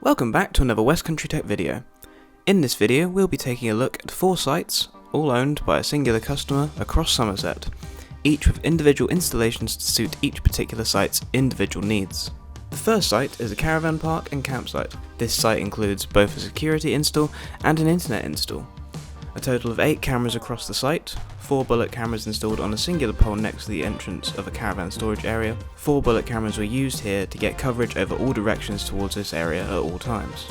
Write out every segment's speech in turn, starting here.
Welcome back to another West Country Tech video. In this video we'll be taking a look at 4 sites, all owned by a singular customer across Somerset, each with individual installations to suit each particular site's individual needs. The first site is a caravan park and campsite. This site includes both a security install and an internet install. A total of 8 cameras across the site, 4 bullet cameras installed on a singular pole next to the entrance of a caravan storage area. 4 bullet cameras were used here to get coverage over all directions towards this area at all times.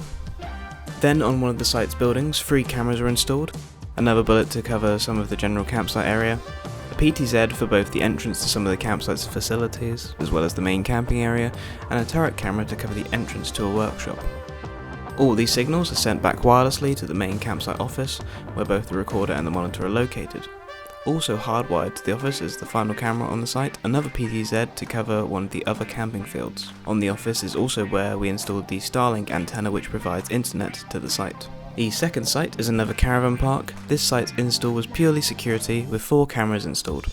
Then on one of the site's buildings, 3 cameras were installed, another bullet to cover some of the general campsite area, a PTZ for both the entrance to some of the campsite's facilities, as well as the main camping area, and a turret camera to cover the entrance to a workshop. All these signals are sent back wirelessly to the main campsite office, where both the recorder and the monitor are located. Also hardwired to the office is the final camera on the site, another PTZ to cover one of the other camping fields. On the office is also where we installed the Starlink antenna which provides internet to the site. The second site is another caravan park. This site's install was purely security with 4 cameras installed.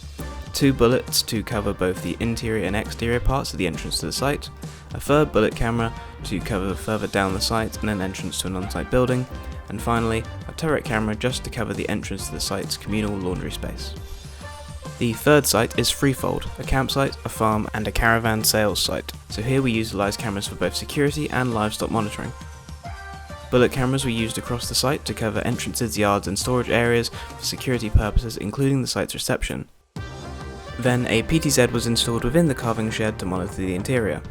2 bullets to cover both the interior and exterior parts of the entrance to the site, a third bullet camera to cover further down the site and an entrance to an on-site building, and finally a turret camera just to cover the entrance to the site's communal laundry space. The third site is Threefold, a campsite, a farm and a caravan sales site, so here we utilise cameras for both security and livestock monitoring. Bullet cameras were used across the site to cover entrances, yards and storage areas for security purposes, including the site's reception. Then a PTZ was installed within the carving shed to monitor the interior.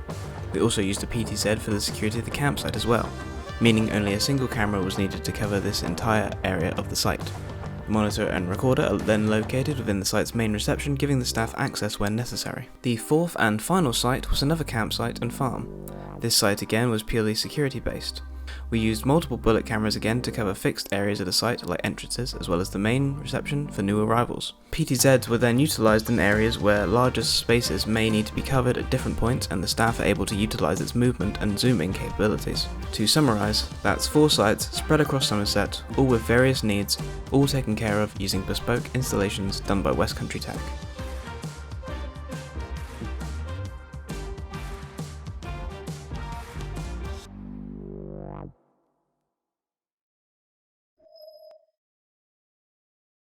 We also used a PTZ for the security of the campsite as well, meaning only a single camera was needed to cover this entire area of the site. The monitor and recorder are then located within the site's main reception, giving the staff access when necessary. The fourth and final site was another campsite and farm. This site again was purely security based. We used multiple bullet cameras again to cover fixed areas of the site like entrances as well as the main reception for new arrivals. PTZs were then utilised in areas where larger spaces may need to be covered at different points and the staff are able to utilise its movement and zooming capabilities. To summarise, that's 4 sites spread across Somerset, all with various needs, all taken care of using bespoke installations done by West Country Tech.